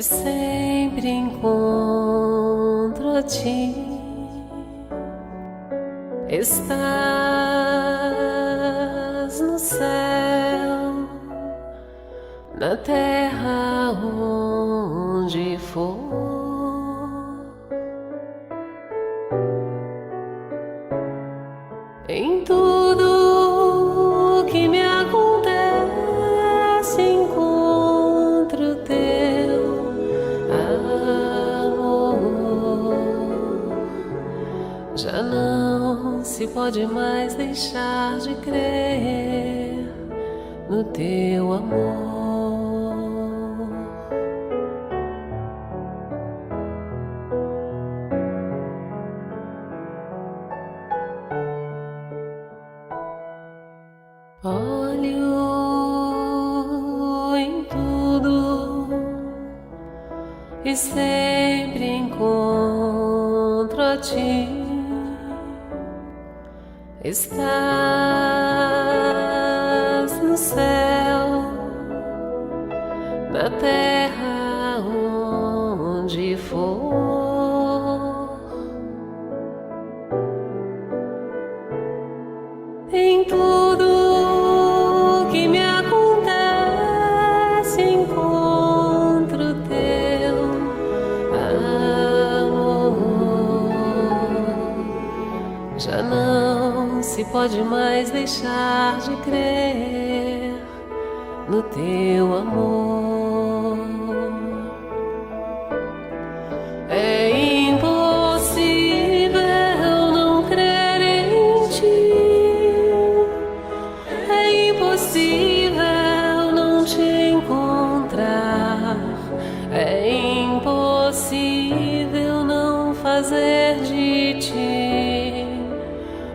e sempre encontro a ti. Estás no céu, na terra onde for. Em tudo que me acontece, encontro teu amor. Já não se pode mais deixar de crer no teu amor. Olho em tudo e sempre encontro a ti. Estás no céu, na terra onde for. Em tudo que me acontece, encontro teu amor. Já não se pode mais deixar de crer no teu amor. É impossível não crer em ti. É impossível não te encontrar. É impossível não fazer de ti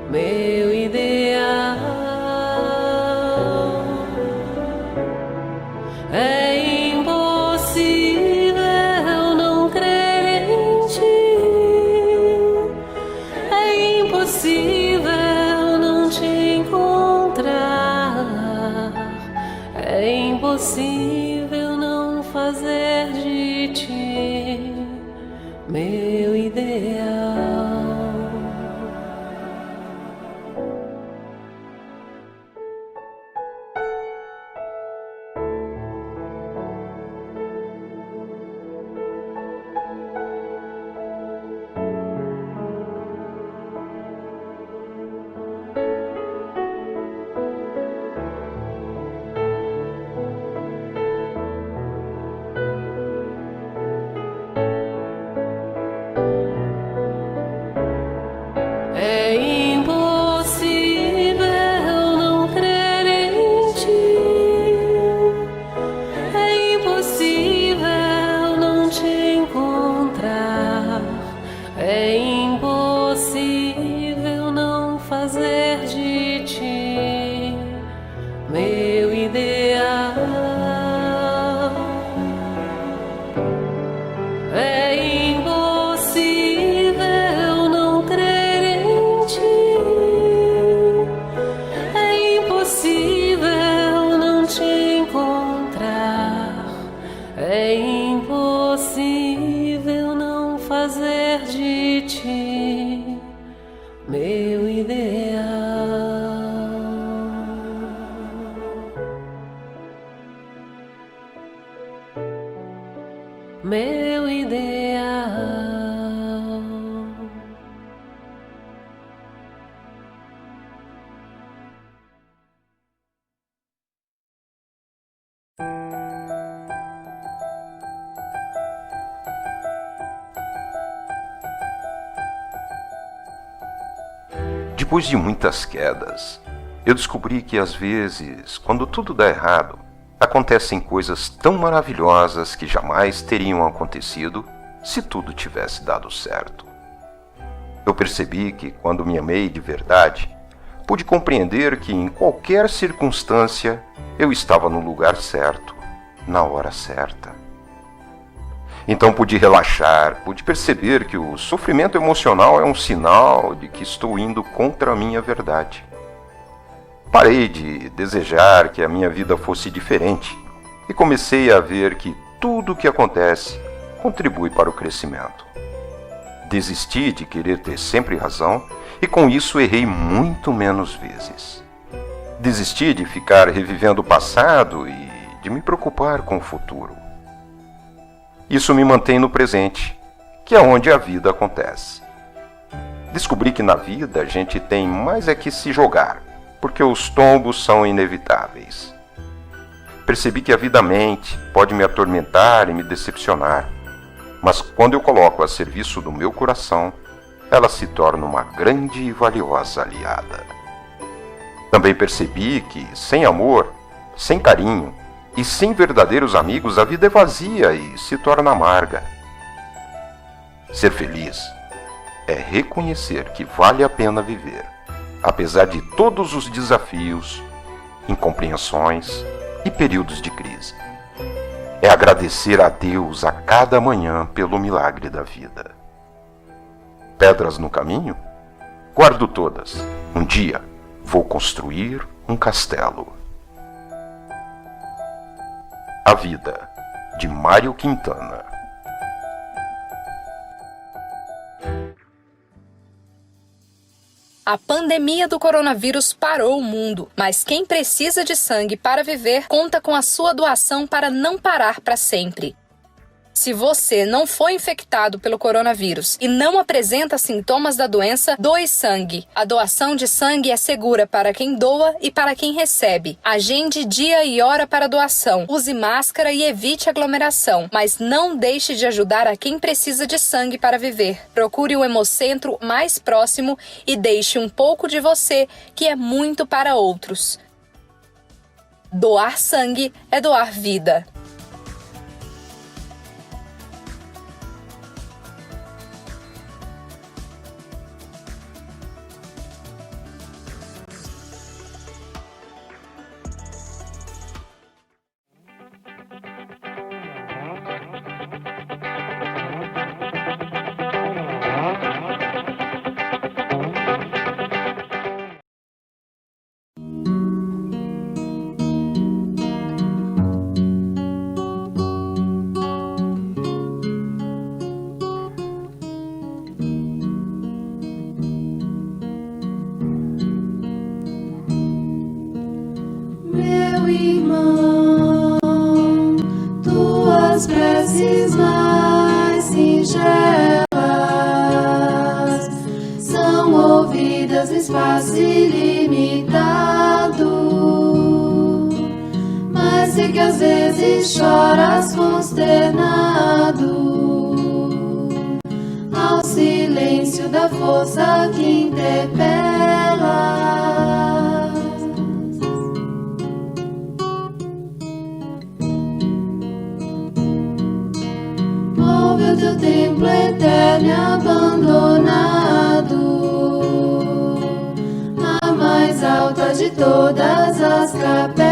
meu ideal. É impossível não crer em ti. É impossível não te encontrar. É impossível não fazer de ti meu ideal. É impossível não crer em ti. É impossível não te encontrar. É impossível não fazer de ti meu ideal. É impossível não crer em ti. É impossível não te encontrar. É impossível não fazer de ti meu ideal. Meu ideal. Depois de muitas quedas, eu descobri que às vezes, quando tudo dá errado, acontecem coisas tão maravilhosas que jamais teriam acontecido se tudo tivesse dado certo. Eu percebi que, quando me amei de verdade, pude compreender que em qualquer circunstância eu estava no lugar certo, na hora certa. Então pude relaxar, pude perceber que o sofrimento emocional é um sinal de que estou indo contra a minha verdade. Parei de desejar que a minha vida fosse diferente e comecei a ver que tudo o que acontece contribui para o crescimento. Desisti de querer ter sempre razão e com isso errei muito menos vezes. Desisti de ficar revivendo o passado e de me preocupar com o futuro. Isso me mantém no presente, que é onde a vida acontece. Descobri que na vida a gente tem mais é que se jogar, porque os tombos são inevitáveis. Percebi que a vida mente, pode me atormentar e me decepcionar, mas quando eu coloco a serviço do meu coração, ela se torna uma grande e valiosa aliada. Também percebi que, sem amor, sem carinho e sem verdadeiros amigos, a vida é vazia e se torna amarga. Ser feliz é reconhecer que vale a pena viver, apesar de todos os desafios, incompreensões e períodos de crise. É agradecer a Deus a cada manhã pelo milagre da vida. Pedras no caminho? Guardo todas. Um dia vou construir um castelo. A Vida, de Mário Quintana. A pandemia do coronavírus parou o mundo, mas quem precisa de sangue para viver conta com a sua doação para não parar para sempre. Se você não foi infectado pelo coronavírus e não apresenta sintomas da doença, doe sangue. A doação de sangue é segura para quem doa e para quem recebe. Agende dia e hora para a doação. Use máscara e evite aglomeração, mas não deixe de ajudar a quem precisa de sangue para viver. Procure o hemocentro mais próximo e deixe um pouco de você, que é muito para outros. Doar sangue é doar vida. Meu irmão, tuas preces mais singelas são ouvidas no espaço ilimitado, mas sei que às vezes choras consternado ao silêncio da força que interpela. O teu templo eterno e abandonado, a mais alta de todas as capelas,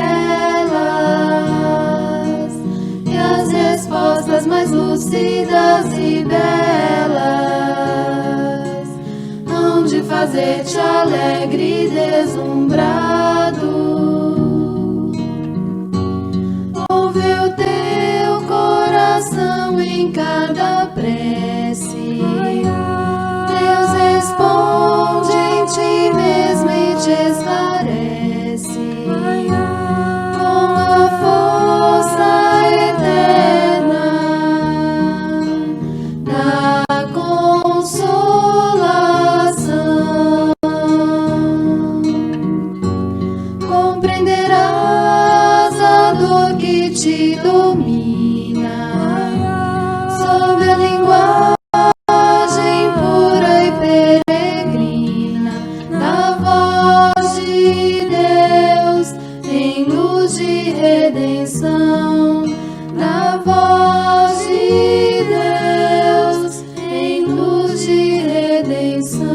e as respostas mais lúcidas e belas hão de fazer-te alegre e deslumbrado. Ouve o teu coração em cada prece. Deus responde em ti mesmo e te esclarece com a força eterna da consolação. Compreenderás a dor que te domina sob a linguagem pura e peregrina da voz de Deus em luz de redenção, da voz de Deus em luz de redenção.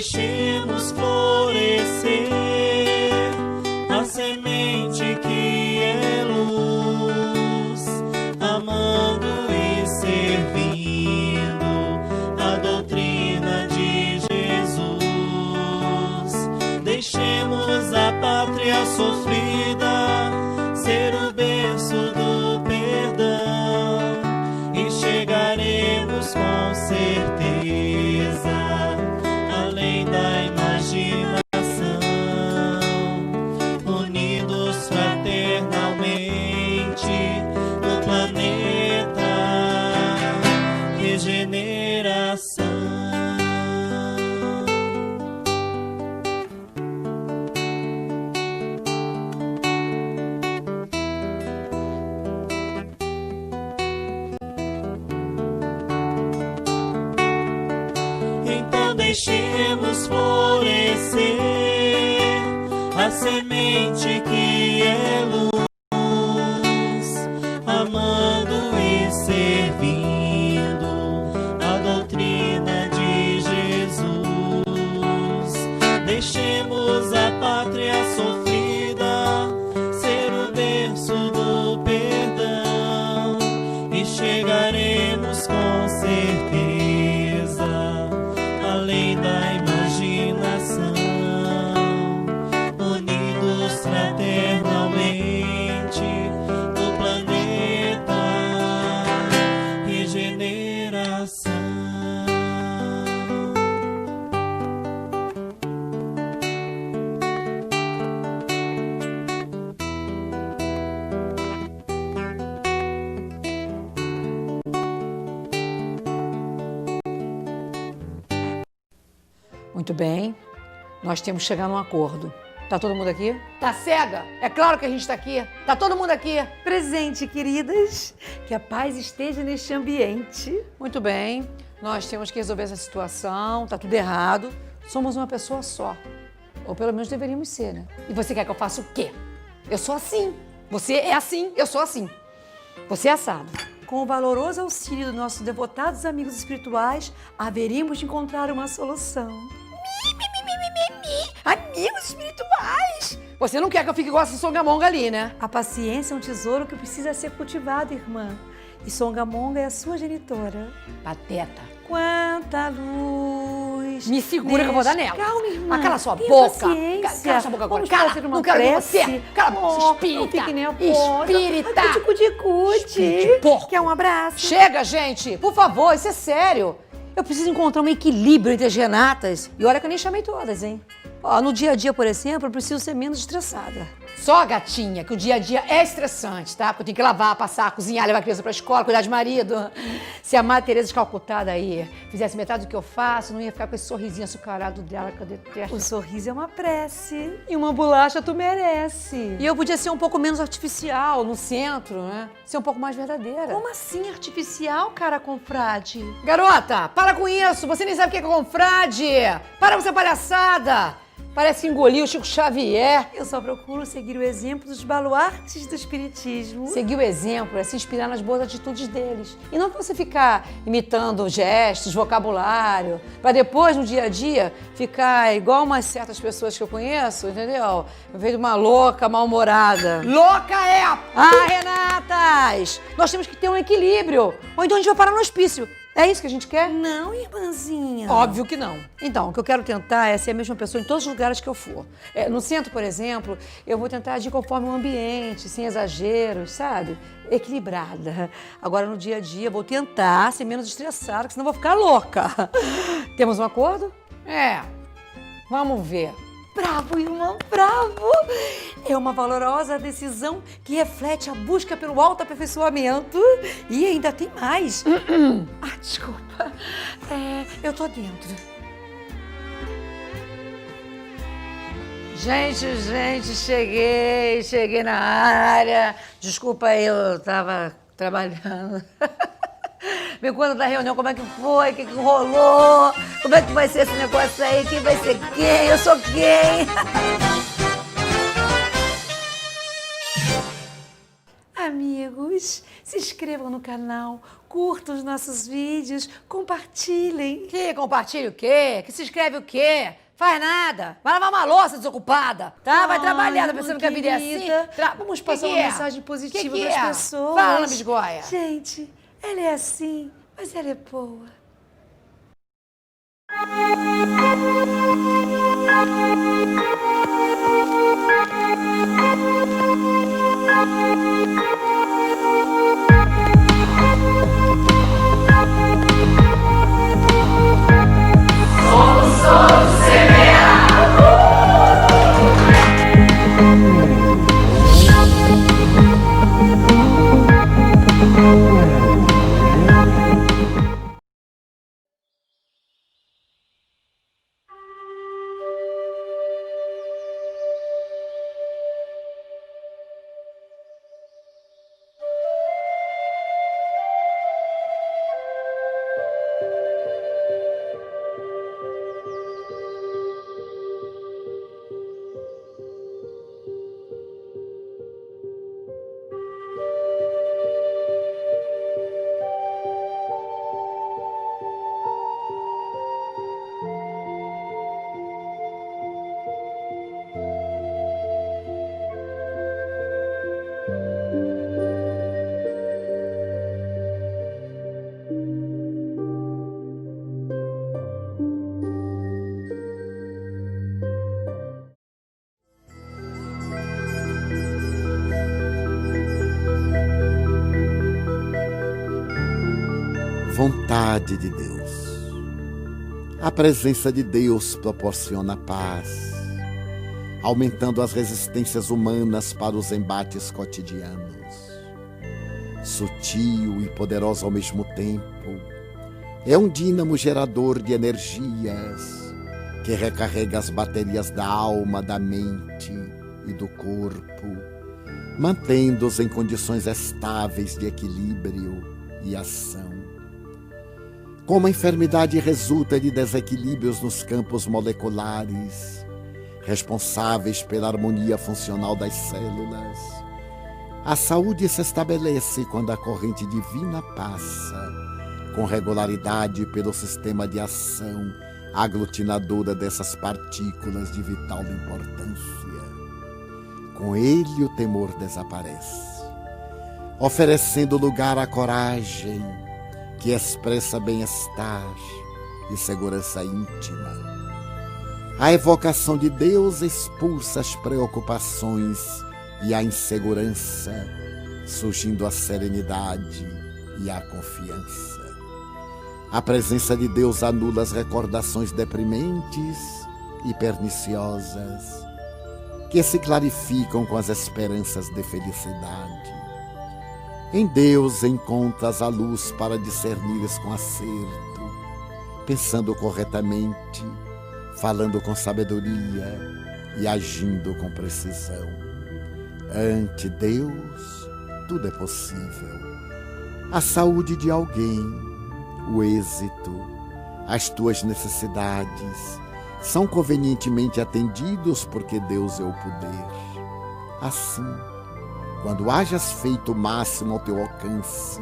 deixemos florescer a semente que é luz, amando e servindo a doutrina de Jesus. Deixemos a pátria sofrida ser o berço do perdão e chegaremos com certeza além da imaginação, unidos fraternalmente no planeta regeneração. Então deixemos florescer a semente que é luz, amando e servindo a doutrina de Jesus. Deixemos a pátria sofrida ser o berço do perdão e chegaremos com certeza além da imaginação, unidos fraternalmente no planeta regeneração. Muito bem, nós temos que chegar num acordo. Tá todo mundo aqui? Tá cega? É claro que a gente tá aqui. Tá todo mundo aqui? Presente, queridas. Que a paz esteja neste ambiente. Muito bem, nós temos que resolver essa situação, tá tudo errado. Somos uma pessoa só. Ou pelo menos deveríamos ser, né? E você quer que eu faça o quê? Eu sou assim. Você é assim, eu sou assim. Você é assado. Com o valoroso auxílio dos nossos devotados amigos espirituais, haveríamos de encontrar uma solução. Amigos espirituais! Você não quer que eu fique igual essa songamonga ali, né? A paciência é um tesouro que precisa ser cultivado, irmã. E Songamonga é a sua genitora. Pateta. Quanta luz! Me segura que eu vou dar nela. Calma, irmã. Cala sua Tenha boca. paciência. Cala sua boca agora. Vamos Cala. fazer uma Não quero ver prece. você. Cala a boca. Oh, Espírita. não fique nervosa. Espírita. Cuti-cuti-cuti. Espírito de porco. Quer um abraço? Chega, gente. Por favor, isso é sério. Eu preciso encontrar um equilíbrio entre as Renatas. E olha que eu nem chamei todas, hein? Ó, no dia a dia, por exemplo, eu preciso ser menos estressada. Só, gatinha, que o dia a dia é estressante, tá? Porque eu tenho que lavar, passar, cozinhar, levar a criança pra escola, cuidar de marido. Se a Madre Teresa de Calcutá daí fizesse metade do que eu faço, não ia ficar com esse sorrisinho açucarado dela que eu detesto. O sorriso é uma prece. E uma bolacha tu merece. E eu podia ser um pouco menos artificial no centro, né? Ser um pouco mais verdadeira. Como assim artificial, cara confrade? Garota, para com isso. Você nem sabe o que é confrade. Para com essa palhaçada. Parece que engoliu o Chico Xavier. Eu só procuro seguir o exemplo dos baluartes do espiritismo. Seguir o exemplo é se inspirar nas boas atitudes deles. E não você ficar imitando gestos, vocabulário, para depois, no dia a dia, ficar igual umas certas pessoas que eu conheço, entendeu? Eu vejo uma louca, mal-humorada. Louca é! Ah, Renatas! Nós temos que ter um equilíbrio. Ou então a gente vai parar no hospício. É isso que a gente quer? Não, irmãzinha. Óbvio que não. Então, o que eu quero tentar é ser a mesma pessoa em todos os lugares que eu for. No centro, por exemplo, eu vou tentar agir conforme o ambiente, sem exageros, sabe? Equilibrada. Agora, no dia a dia, eu vou tentar ser menos estressada, porque senão eu vou ficar louca. Temos um acordo? Vamos ver. Bravo, irmã, bravo! É uma valorosa decisão que reflete a busca pelo autoaperfeiçoamento. E ainda tem mais. Desculpa. Eu tô dentro. Gente, cheguei na área. Desculpa aí, eu tava trabalhando. Me conta da reunião, como é que foi, o que rolou, como é que vai ser esse negócio aí, quem vai ser quem, eu sou quem. Amigos, se inscrevam no canal, curtam os nossos vídeos, compartilhem. Que compartilha o quê? Que se inscreve o quê? Faz nada. Vai lavar uma louça desocupada, tá? Vai trabalhar, tá pensando que a vida é assim? Vamos passar uma mensagem positiva Que para as é? pessoas. Fala, bisgoia. Gente, ela é assim, mas ela é boa. Vontade de Deus. A presença de Deus proporciona paz, aumentando as resistências humanas para os embates cotidianos. Sutil e poderoso ao mesmo tempo, é um dínamo gerador de energias que recarrega as baterias da alma, da mente e do corpo, mantendo-os em condições estáveis de equilíbrio e ação. Como a enfermidade resulta de desequilíbrios nos campos moleculares, responsáveis pela harmonia funcional das células, a saúde se estabelece quando a corrente divina passa, com regularidade pelo sistema de ação aglutinadora dessas partículas de vital importância. Com ele o temor desaparece, oferecendo lugar à coragem, que expressa bem-estar e segurança íntima. A evocação de Deus expulsa as preocupações e a insegurança, surgindo a serenidade e a confiança. A presença de Deus anula as recordações deprimentes e perniciosas, que se clarificam com as esperanças de felicidade. Em Deus encontras a luz para discernires com acerto, pensando corretamente, falando com sabedoria e agindo com precisão. Ante Deus, tudo é possível. A saúde de alguém, o êxito, as tuas necessidades são convenientemente atendidos porque Deus é o poder. Assim, quando hajas feito o máximo ao teu alcance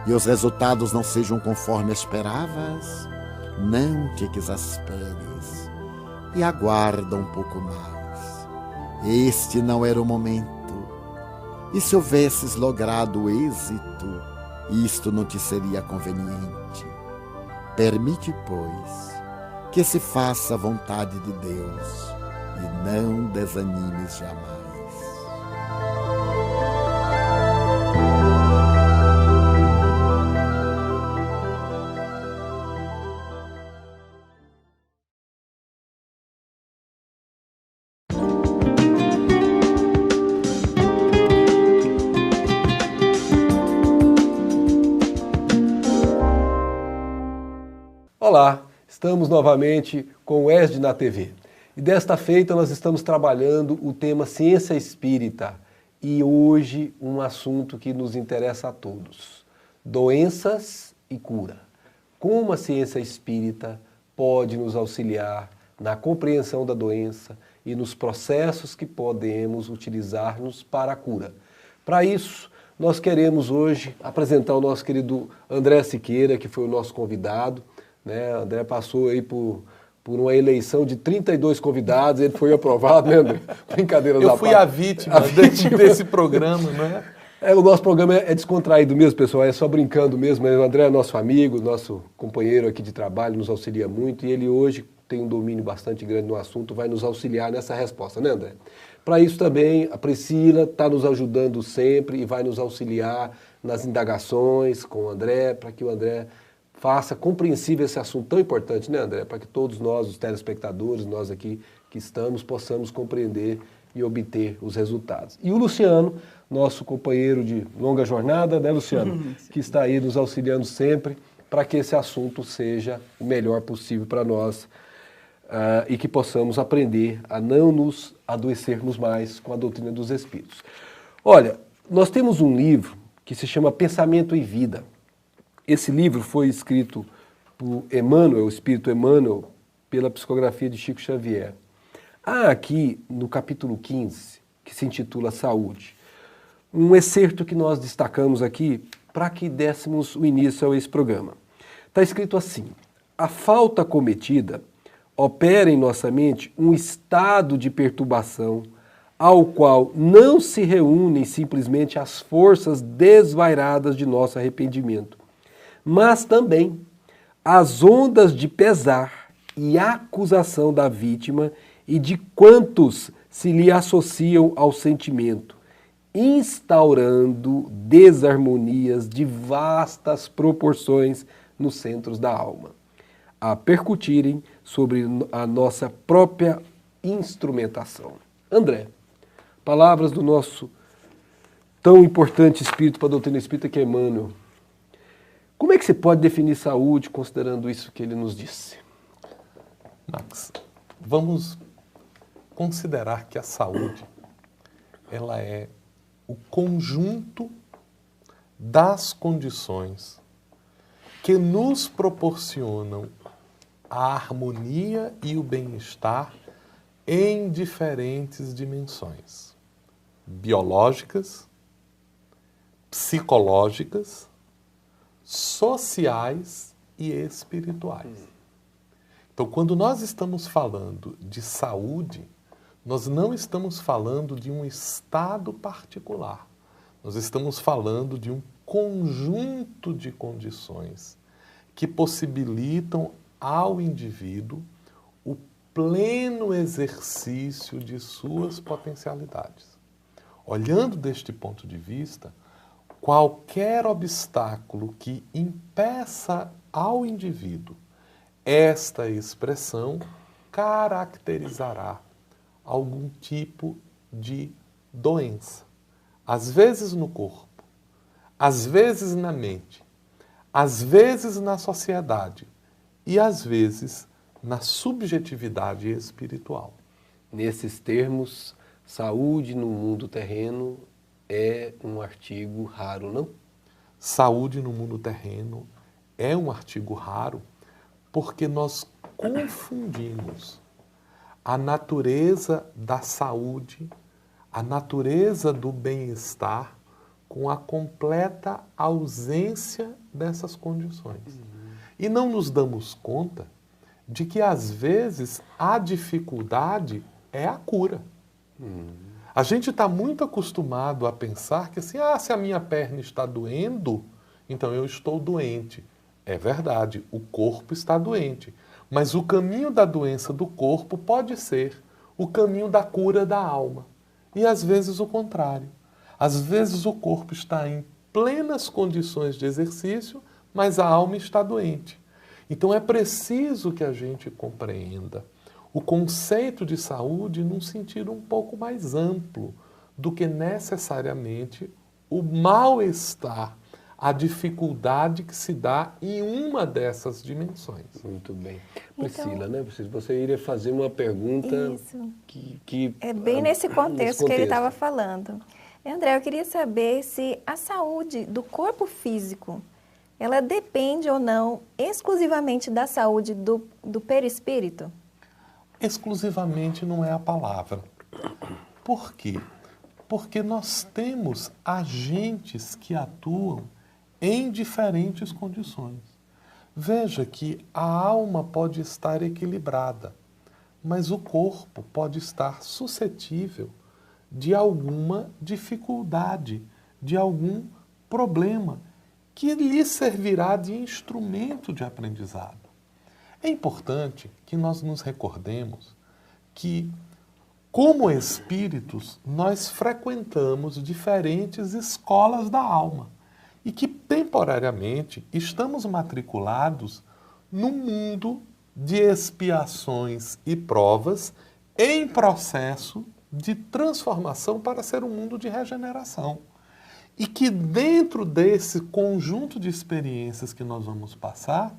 e os resultados não sejam conforme esperavas, não te exasperes e aguarda um pouco mais. Este não era o momento. E se houvesses logrado o êxito, isto não te seria conveniente. Permite, pois, que se faça a vontade de Deus e não desanimes jamais. Olá, estamos novamente com o ESD na TV. E desta feita nós estamos trabalhando o tema Ciência Espírita. E hoje um assunto que nos interessa a todos. Doenças e cura. Como a ciência espírita pode nos auxiliar na compreensão da doença e nos processos que podemos utilizar-nos para a cura. Para isso, nós queremos hoje apresentar o nosso querido André Siqueira, que foi o nosso convidado, né? O André passou aí por uma eleição de 32 convidados, ele foi aprovado, né, André? Brincadeira da parte. Eu fui a vítima desse programa, não é? O nosso programa é descontraído mesmo, pessoal, é só brincando mesmo. O André é nosso amigo, nosso companheiro aqui de trabalho, nos auxilia muito, e ele hoje tem um domínio bastante grande no assunto, vai nos auxiliar nessa resposta, né, André? Para isso também, a Priscila está nos ajudando sempre e vai nos auxiliar nas indagações com o André, para que o André faça compreensível esse assunto tão importante, né, André? Para que todos nós, os telespectadores, nós aqui que estamos, possamos compreender e obter os resultados. E o Luciano, nosso companheiro de longa jornada, né, Luciano? Que está aí nos auxiliando sempre para que esse assunto seja o melhor possível para nós e que possamos aprender a não nos adoecermos mais com a doutrina dos Espíritos. Olha, nós temos um livro que se chama Pensamento e Vida. Esse livro foi escrito por Emmanuel, o Espírito Emmanuel, pela psicografia de Chico Xavier. Há aqui, no capítulo 15, que se intitula Saúde, um excerto que nós destacamos aqui para que dessemos o início a esse programa. Está escrito assim: a falta cometida opera em nossa mente um estado de perturbação ao qual não se reúnem simplesmente as forças desvairadas de nosso arrependimento, mas também as ondas de pesar e acusação da vítima e de quantos se lhe associam ao sentimento, instaurando desarmonias de vastas proporções nos centros da alma, a percutirem sobre a nossa própria instrumentação. André, palavras do nosso tão importante espírito para a doutrina espírita que é Emmanuel. Como é que você pode definir saúde considerando isso que ele nos disse? Max, vamos considerar que a saúde ela é o conjunto das condições que nos proporcionam a harmonia e o bem-estar em diferentes dimensões biológicas, psicológicas, sociais e espirituais. Então, quando nós estamos falando de saúde, nós não estamos falando de um estado particular. Nós estamos falando de um conjunto de condições que possibilitam ao indivíduo o pleno exercício de suas potencialidades. Olhando deste ponto de vista, qualquer obstáculo que impeça ao indivíduo esta expressão caracterizará algum tipo de doença. Às vezes no corpo, às vezes na mente, às vezes na sociedade e às vezes na subjetividade espiritual. Nesses termos, saúde no mundo terreno é um artigo raro, não? Saúde no mundo terreno é um artigo raro porque nós confundimos a natureza da saúde, a natureza do bem-estar com a completa ausência dessas condições. E não nos damos conta de que, às vezes, a dificuldade é a cura. A gente está muito acostumado a pensar que assim, se a minha perna está doendo, então eu estou doente. É verdade, o corpo está doente. Mas o caminho da doença do corpo pode ser o caminho da cura da alma. E às vezes o contrário. Às vezes o corpo está em plenas condições de exercício, mas a alma está doente. Então é preciso que a gente compreenda o conceito de saúde num sentido um pouco mais amplo do que necessariamente o mal-estar, a dificuldade que se dá em uma dessas dimensões. Muito bem. Priscila, né? Você iria fazer uma pergunta que é bem nesse contexto que ele estava falando. André, eu queria saber se a saúde do corpo físico, ela depende ou não exclusivamente da saúde do perispírito? Exclusivamente não é a palavra. Por quê? Porque nós temos agentes que atuam em diferentes condições. Veja que a alma pode estar equilibrada, mas o corpo pode estar suscetível de alguma dificuldade, de algum problema, que lhe servirá de instrumento de aprendizado. É importante que nós nos recordemos que, como espíritos, nós frequentamos diferentes escolas da alma e que, temporariamente, estamos matriculados no mundo de expiações e provas em processo de transformação para ser um mundo de regeneração. E que dentro desse conjunto de experiências que nós vamos passar,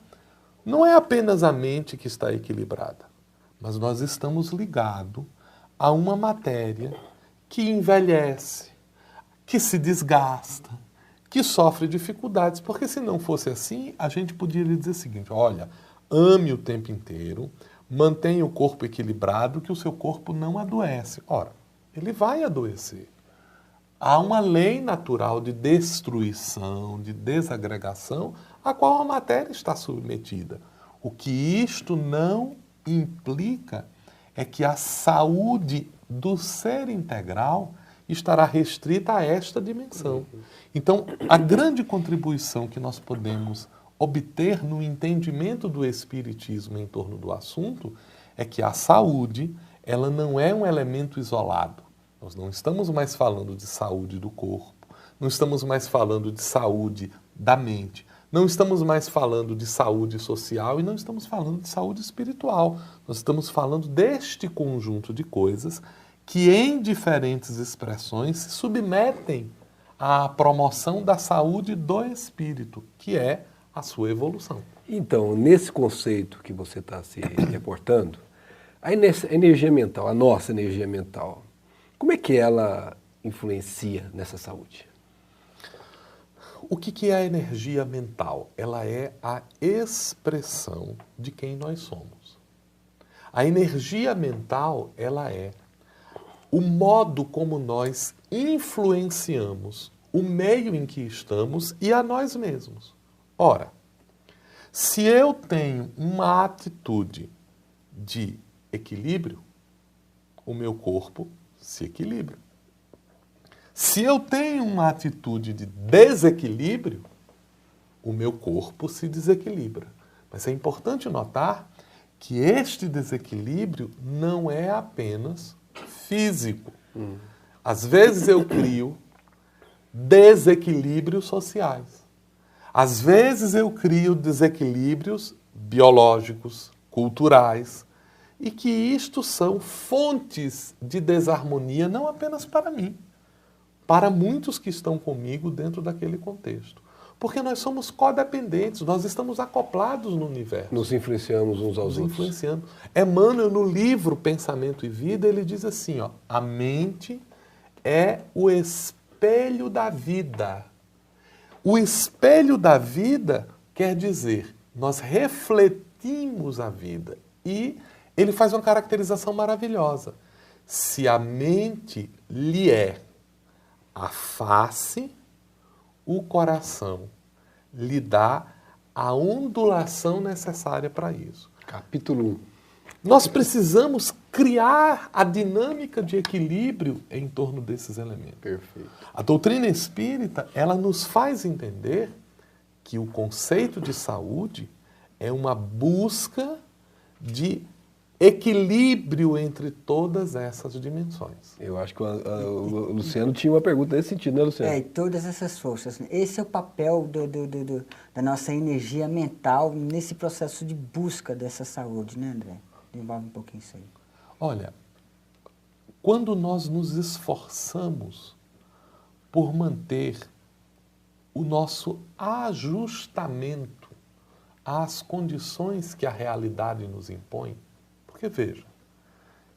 não é apenas a mente que está equilibrada, mas nós estamos ligados a uma matéria que envelhece, que se desgasta, que sofre dificuldades, porque se não fosse assim, a gente poderia dizer o seguinte: olha, ame o tempo inteiro, mantenha o corpo equilibrado, que o seu corpo não adoece. Ora, ele vai adoecer. Há uma lei natural de destruição, de desagregação, a qual a matéria está submetida. O que isto não implica é que a saúde do ser integral estará restrita a esta dimensão. Então, a grande contribuição que nós podemos obter no entendimento do Espiritismo em torno do assunto é que a saúde, ela não é um elemento isolado. Nós não estamos mais falando de saúde do corpo, não estamos mais falando de saúde da mente, não estamos mais falando de saúde social e não estamos falando de saúde espiritual. Nós estamos falando deste conjunto de coisas que, em diferentes expressões, se submetem à promoção da saúde do espírito, que é a sua evolução. Então, nesse conceito que você está se reportando, a energia mental, a nossa energia mental, como é que ela influencia nessa saúde? O que é a energia mental? Ela é a expressão de quem nós somos. A energia mental, ela é o modo como nós influenciamos o meio em que estamos e a nós mesmos. Ora, se eu tenho uma atitude de equilíbrio, o meu corpo se equilibra. Se eu tenho uma atitude de desequilíbrio, o meu corpo se desequilibra. Mas é importante notar que este desequilíbrio não é apenas físico. Às vezes eu crio desequilíbrios sociais. Às vezes eu crio desequilíbrios biológicos, culturais, e que isto são fontes de desarmonia não apenas para mim, para muitos que estão comigo dentro daquele contexto. Porque nós somos codependentes, nós estamos acoplados no universo. Nos influenciamos uns aos outros. Influenciando. Emmanuel, no livro Pensamento e Vida, ele diz assim, ó, a mente é o espelho da vida. O espelho da vida quer dizer, nós refletimos a vida. E ele faz uma caracterização maravilhosa. Se a mente lhe é a face, o coração lhe dá a ondulação necessária para isso. Capítulo 1. Nós precisamos criar a dinâmica de equilíbrio em torno desses elementos. Perfeito. A doutrina espírita, ela nos faz entender que o conceito de saúde é uma busca de equilíbrio entre todas essas dimensões. Eu acho que o Luciano tinha uma pergunta nesse sentido, né, Luciano? Todas essas forças. Esse é o papel da nossa energia mental nesse processo de busca dessa saúde, né, André? Desenvolve um pouquinho isso aí. Olha, quando nós nos esforçamos por manter o nosso ajustamento às condições que a realidade nos impõe, porque veja,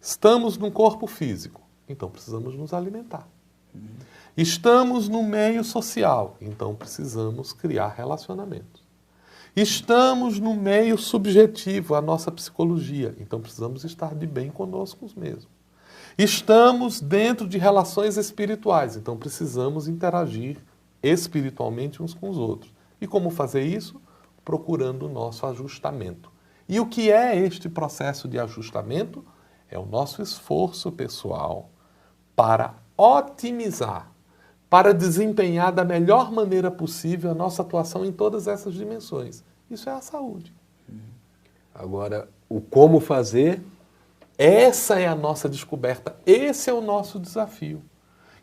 estamos num corpo físico, então precisamos nos alimentar. Estamos no meio social, então precisamos criar relacionamentos. Estamos no meio subjetivo, a nossa psicologia, então precisamos estar de bem conosco mesmos. Estamos dentro de relações espirituais, então precisamos interagir espiritualmente uns com os outros. E como fazer isso? Procurando o nosso ajustamento. E o que é este processo de ajustamento? É o nosso esforço pessoal para otimizar, para desempenhar da melhor maneira possível a nossa atuação em todas essas dimensões. Isso é a saúde. Agora, o como fazer... Essa é a nossa descoberta, esse é o nosso desafio.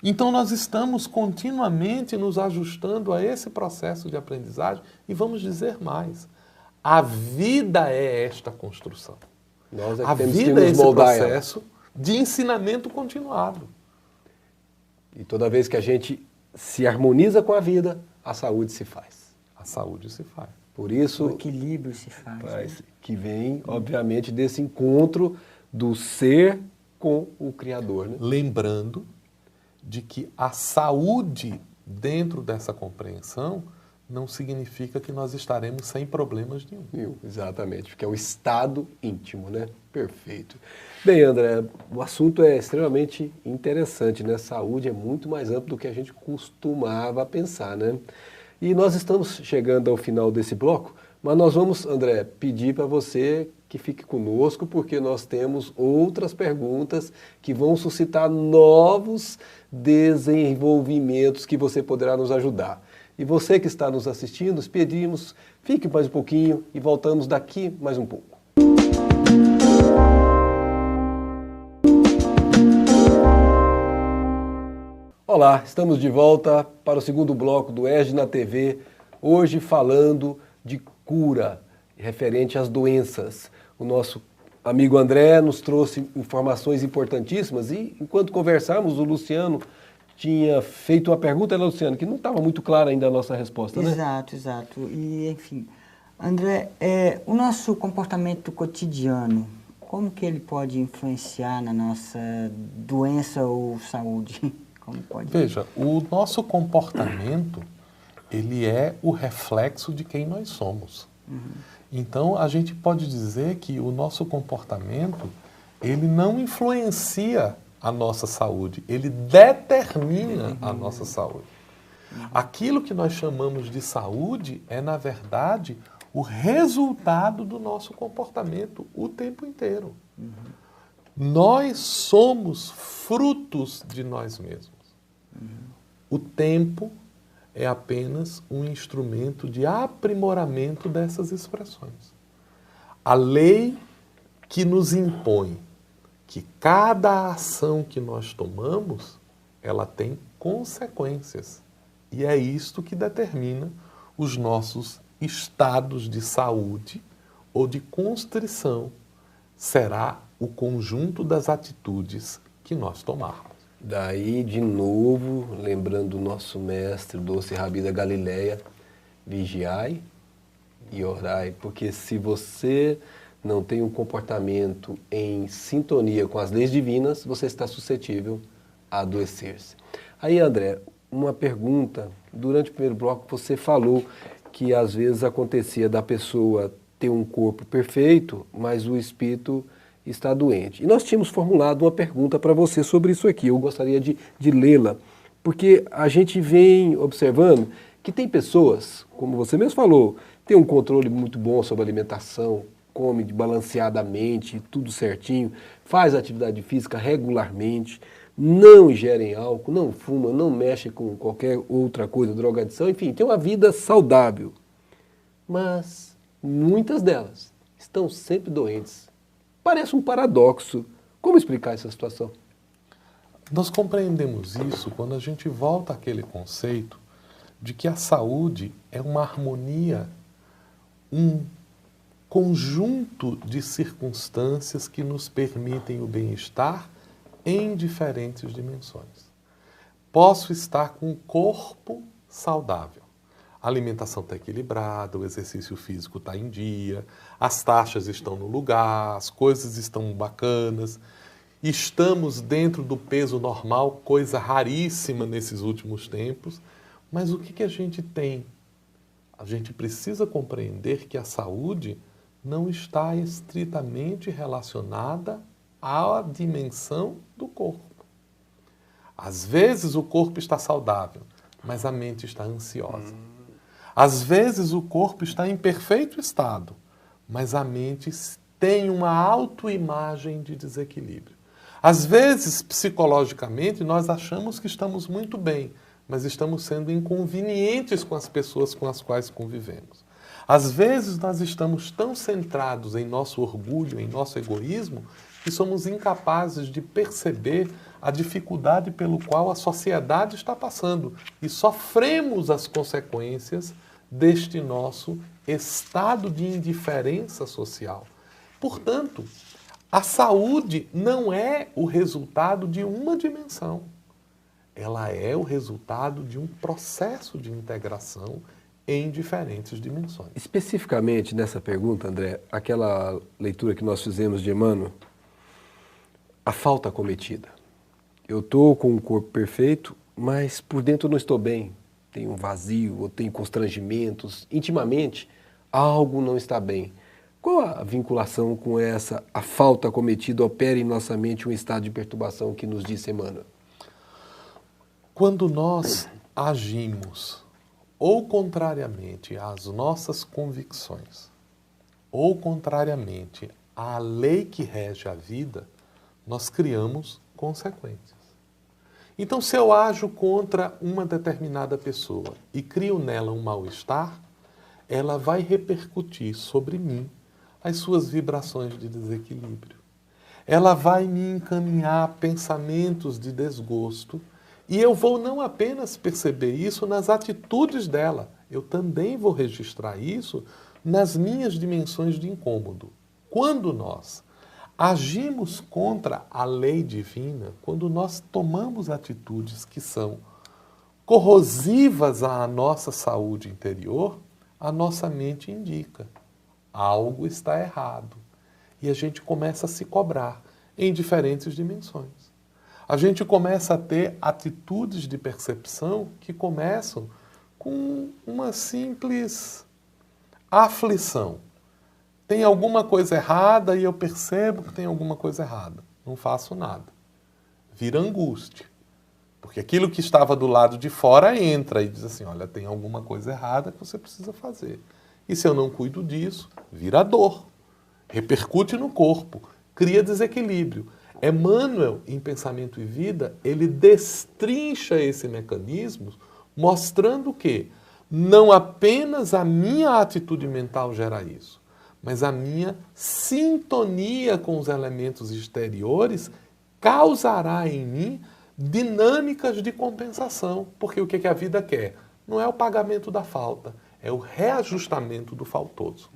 Então nós estamos continuamente nos ajustando a esse processo de aprendizagem e vamos dizer mais, a vida é esta construção. Nós a vida é esse processo de ensinamento continuado. E toda vez que a gente se harmoniza com a vida, a saúde se faz. A saúde se faz. Por isso... O equilíbrio se faz. Né? Que vem, obviamente, desse encontro do ser com o Criador. Né? Lembrando de que a saúde dentro dessa compreensão não significa que nós estaremos sem problemas nenhum. Exatamente, porque é o estado íntimo, né? Perfeito. Bem, André, o assunto é extremamente interessante, né? Saúde é muito mais amplo do que a gente costumava pensar, né? E nós estamos chegando ao final desse bloco, mas nós vamos, André, pedir para você que fique conosco, porque nós temos outras perguntas que vão suscitar novos desenvolvimentos que você poderá nos ajudar. E você que está nos assistindo, nós pedimos, fique mais um pouquinho e voltamos daqui mais um pouco. Olá, estamos de volta para o segundo bloco do ESD na TV, hoje falando de cura referente às doenças. O nosso amigo André nos trouxe informações importantíssimas e, enquanto conversamos, o Luciano tinha feito uma pergunta, né, Luciano, que não estava muito clara ainda a nossa resposta, né? Exato. E, enfim, André, o nosso comportamento cotidiano, como que ele pode influenciar na nossa doença ou saúde? Como pode? Veja, o nosso comportamento, ele é o reflexo de quem nós somos. Então, a gente pode dizer que o nosso comportamento, ele não influencia a nossa saúde, ele determina a nossa saúde. Aquilo que nós chamamos de saúde é, na verdade, o resultado do nosso comportamento o tempo inteiro. Nós somos frutos de nós mesmos. O tempo é apenas um instrumento de aprimoramento dessas expressões. A lei que nos impõe que cada ação que nós tomamos, ela tem consequências. E é isto que determina os nossos estados de saúde ou de constrição. Será o conjunto das atitudes que nós tomarmos. Daí, de novo, lembrando o nosso mestre, o doce Rabi da Galileia, vigiai e orai, porque se você não tem um comportamento em sintonia com as leis divinas, você está suscetível a adoecer-se. Aí, André, uma pergunta. Durante o primeiro bloco, você falou que às vezes acontecia da pessoa ter um corpo perfeito, mas o espírito está doente. E nós tínhamos formulado uma pergunta para você sobre isso aqui. Eu gostaria de lê-la, porque a gente vem observando que tem pessoas, como você mesmo falou, tem um controle muito bom sobre a alimentação, come balanceadamente, tudo certinho, faz atividade física regularmente, não ingerem álcool, não fuma, não mexe com qualquer outra coisa, drogadição, enfim, tem uma vida saudável. Mas muitas delas estão sempre doentes. Parece um paradoxo. Como explicar essa situação? Nós compreendemos isso quando a gente volta àquele conceito de que a saúde é uma harmonia, um conjunto de circunstâncias que nos permitem o bem-estar em diferentes dimensões. Posso estar com um corpo saudável. A alimentação está equilibrada, o exercício físico está em dia, as taxas estão no lugar, as coisas estão bacanas, estamos dentro do peso normal, coisa raríssima nesses últimos tempos, mas o que a gente tem? A gente precisa compreender que a saúde não está estritamente relacionada à dimensão do corpo. Às vezes o corpo está saudável, mas a mente está ansiosa. Às vezes o corpo está em perfeito estado, mas a mente tem uma autoimagem de desequilíbrio. Às vezes, psicologicamente, nós achamos que estamos muito bem, mas estamos sendo inconvenientes com as pessoas com as quais convivemos. Às vezes, nós estamos tão centrados em nosso orgulho, em nosso egoísmo, que somos incapazes de perceber a dificuldade pelo qual a sociedade está passando e sofremos as consequências deste nosso estado de indiferença social. Portanto, a saúde não é o resultado de uma dimensão. Ela é o resultado de um processo de integração em diferentes dimensões. Especificamente nessa pergunta, André, aquela leitura que nós fizemos de Emmanuel, a falta cometida. Eu estou com um corpo perfeito, mas por dentro eu não estou bem. Tenho um vazio, ou tenho constrangimentos. Intimamente, algo não está bem. Qual a vinculação com a falta cometida opera em nossa mente um estado de perturbação que nos disse Emmanuel? Quando nós agimos ou contrariamente às nossas convicções, ou contrariamente à lei que rege a vida, nós criamos consequências. Então, se eu ajo contra uma determinada pessoa e crio nela um mal-estar, ela vai repercutir sobre mim as suas vibrações de desequilíbrio. Ela vai me encaminhar pensamentos de desgosto e eu vou não apenas perceber isso nas atitudes dela, eu também vou registrar isso nas minhas dimensões de incômodo. Quando nós agimos contra a lei divina, quando nós tomamos atitudes que são corrosivas à nossa saúde interior, a nossa mente indica: algo está errado. E a gente começa a se cobrar em diferentes dimensões. A gente começa a ter atitudes de percepção que começam com uma simples aflição. Tem alguma coisa errada e eu percebo que tem alguma coisa errada. Não faço nada. Vira angústia. Porque aquilo que estava do lado de fora entra e diz assim: olha, tem alguma coisa errada que você precisa fazer. E se eu não cuido disso, vira dor. Repercute no corpo, cria desequilíbrio. Emmanuel, em Pensamento e Vida, ele destrincha esse mecanismo, mostrando que não apenas a minha atitude mental gera isso, mas a minha sintonia com os elementos exteriores causará em mim dinâmicas de compensação. Porque o que a vida quer? Não é o pagamento da falta, é o reajustamento do faltoso.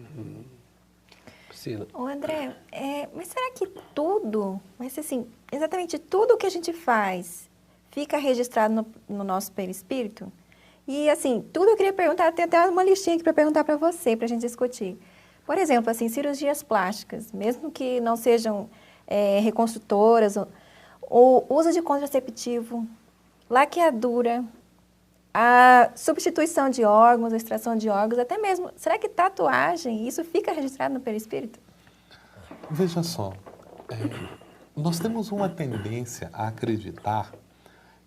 Ô André, mas será que tudo, mas assim, exatamente tudo que a gente faz fica registrado no nosso perispírito? E assim, tudo eu queria perguntar, tem até uma listinha aqui para perguntar para você, para a gente discutir. Por exemplo, assim, cirurgias plásticas, mesmo que não sejam reconstrutoras, o uso de contraceptivo, laqueadura, a substituição de órgãos, a extração de órgãos, até mesmo, será que tatuagem, isso fica registrado no perispírito? Veja só, nós temos uma tendência a acreditar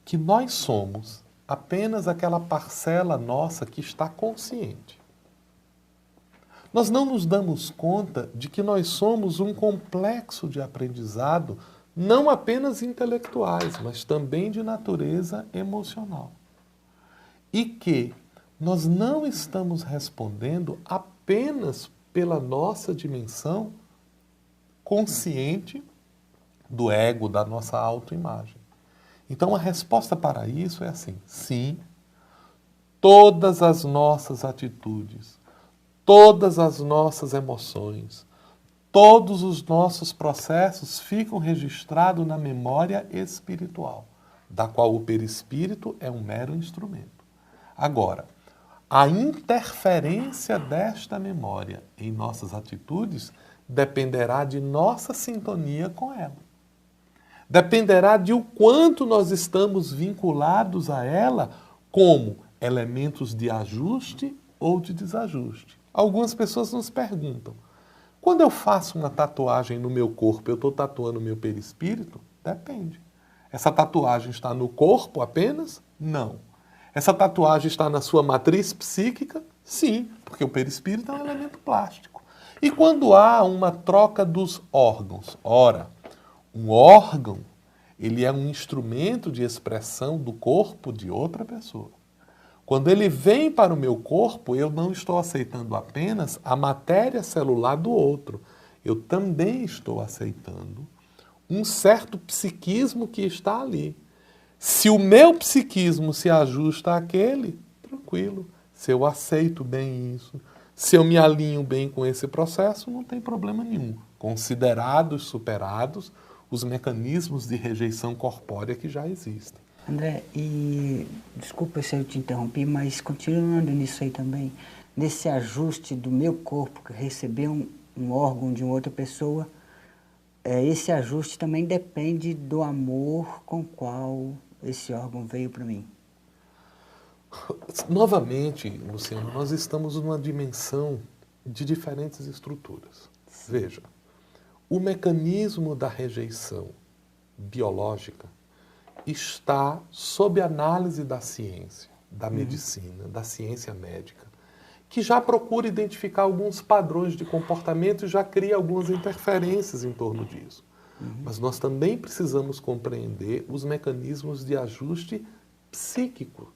que nós somos apenas aquela parcela nossa que está consciente. Nós não nos damos conta de que nós somos um complexo de aprendizado, não apenas intelectuais, mas também de natureza emocional. E que nós não estamos respondendo apenas pela nossa dimensão consciente do ego, da nossa autoimagem. Então a resposta para isso é assim: sim, todas as nossas atitudes, todas as nossas emoções, todos os nossos processos ficam registrados na memória espiritual, da qual o perispírito é um mero instrumento. Agora, a interferência desta memória em nossas atitudes dependerá de nossa sintonia com ela. Dependerá de o quanto nós estamos vinculados a ela como elementos de ajuste ou de desajuste. Algumas pessoas nos perguntam: Quando eu faço uma tatuagem no meu corpo, eu estou tatuando o meu perispírito? Depende. Essa tatuagem está no corpo apenas? Não. Essa tatuagem está na sua matriz psíquica? Sim, porque o perispírito é um elemento plástico. E quando há uma troca dos órgãos? Ora, um órgão, ele é um instrumento de expressão do corpo de outra pessoa. Quando ele vem para o meu corpo, eu não estou aceitando apenas a matéria celular do outro. Eu também estou aceitando um certo psiquismo que está ali. Se o meu psiquismo se ajusta àquele, tranquilo. Se eu aceito bem isso, se eu me alinho bem com esse processo, não tem problema nenhum. Considerados superados os mecanismos de rejeição corpórea que já existem. André, e desculpa se eu te interrompi, mas continuando nisso aí também, nesse ajuste do meu corpo, que recebeu um órgão de uma outra pessoa, esse ajuste também depende do amor com o qual esse órgão veio para mim. Novamente, Luciano, nós estamos numa dimensão de diferentes estruturas. Sim. Veja, o mecanismo da rejeição biológica está sob análise da ciência, da medicina, da ciência médica, que já procura identificar alguns padrões de comportamento e já cria algumas interferências em torno disso. Mas nós também precisamos compreender os mecanismos de ajuste psíquico,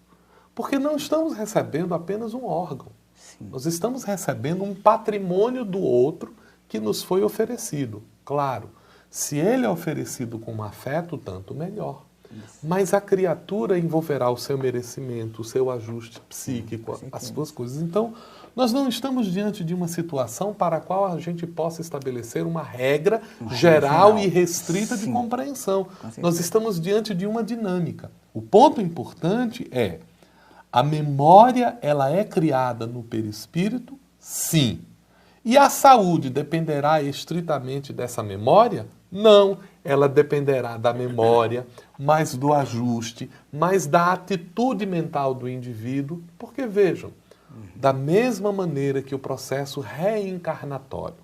porque não estamos recebendo apenas um órgão. Sim. Nós estamos recebendo um patrimônio do outro que nos foi oferecido. Claro, se ele é oferecido com afeto, tanto melhor. Mas a criatura envolverá o seu merecimento, o seu ajuste psíquico, as suas coisas. Então, nós não estamos diante de uma situação para a qual a gente possa estabelecer uma regra geral e restrita de compreensão. Nós estamos diante de uma dinâmica. O ponto importante é, a memória, ela é criada no perispírito? Sim. E a saúde dependerá estritamente dessa memória? Não, ela dependerá da memória, mais do ajuste, mais da atitude mental do indivíduo, porque vejam, da mesma maneira que o processo reencarnatório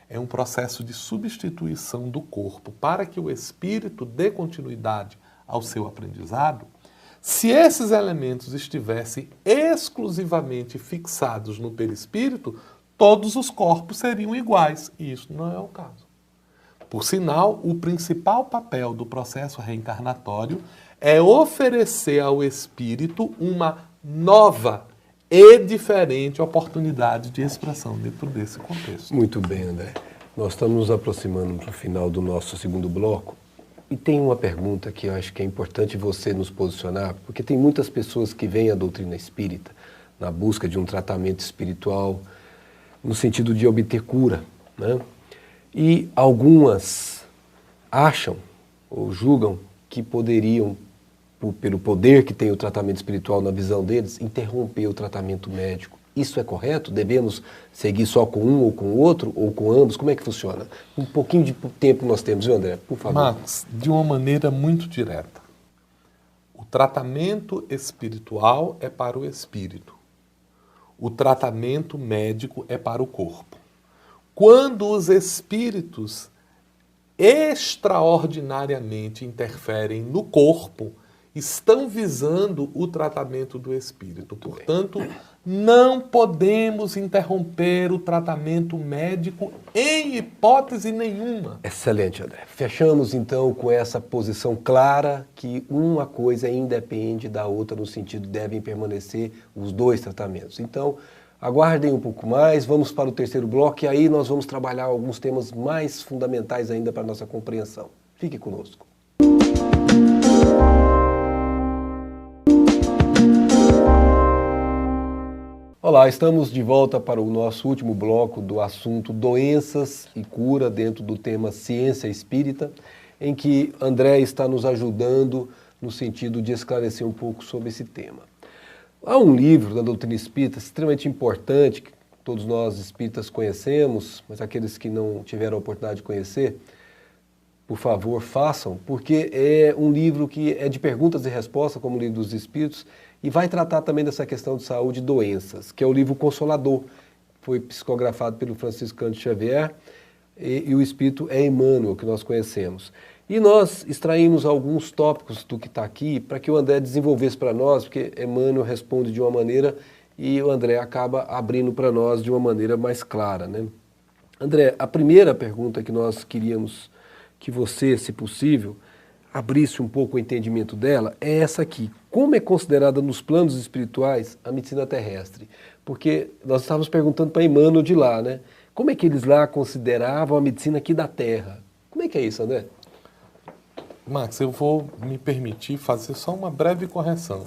é um processo de substituição do corpo para que o espírito dê continuidade ao seu aprendizado, se esses elementos estivessem exclusivamente fixados no perispírito, todos os corpos seriam iguais, e isso não é o caso. Por sinal, o principal papel do processo reencarnatório é oferecer ao espírito uma nova e diferente oportunidade de expressão dentro desse contexto. Muito bem, André. Nós estamos nos aproximando do final do nosso segundo bloco e tem uma pergunta que eu acho que é importante você nos posicionar, porque tem muitas pessoas que veem a doutrina espírita na busca de um tratamento espiritual no sentido de obter cura, né? E algumas acham ou julgam que poderiam, pelo poder que tem o tratamento espiritual na visão deles, interromper o tratamento médico. Isso é correto? Devemos seguir só com um ou com o outro, ou com ambos? Como é que funciona? Um pouquinho de tempo nós temos, viu, André? Por favor. Max, de uma maneira muito direta. O tratamento espiritual é para o espírito. O tratamento médico é para o corpo. Quando os espíritos extraordinariamente interferem no corpo, estão visando o tratamento do espírito. Portanto, não podemos interromper o tratamento médico em hipótese nenhuma. Excelente, André. Fechamos então com essa posição clara que uma coisa independe da outra, no sentido de devem permanecer os dois tratamentos. Então, aguardem um pouco mais, vamos para o terceiro bloco e aí nós vamos trabalhar alguns temas mais fundamentais ainda para a nossa compreensão. Fique conosco. Olá, estamos de volta para o nosso último bloco do assunto doenças e cura dentro do tema ciência espírita, em que André está nos ajudando no sentido de esclarecer um pouco sobre esse tema. Há um livro da doutrina espírita extremamente importante, que todos nós espíritas conhecemos, mas aqueles que não tiveram a oportunidade de conhecer, por favor, façam, porque é um livro que é de perguntas e respostas, como o Livro dos Espíritos, e vai tratar também dessa questão de saúde e doenças, que é o livro Consolador. foi psicografado pelo Francisco Cândido Xavier, e o Espírito é Emmanuel, que nós conhecemos. E nós extraímos alguns tópicos do que está aqui para que o André desenvolvesse para nós, porque Emmanuel responde de uma maneira e o André acaba abrindo para nós de uma maneira mais clara, né? André, a primeira pergunta que nós queríamos que você, se possível, abrisse um pouco o entendimento dela é essa aqui. Como é considerada nos planos espirituais a medicina terrestre? Porque nós estávamos perguntando para Emmanuel de lá, né? Como é que eles lá consideravam a medicina aqui da Terra? Como é que é isso, André? Max, eu vou me permitir fazer só uma breve correção.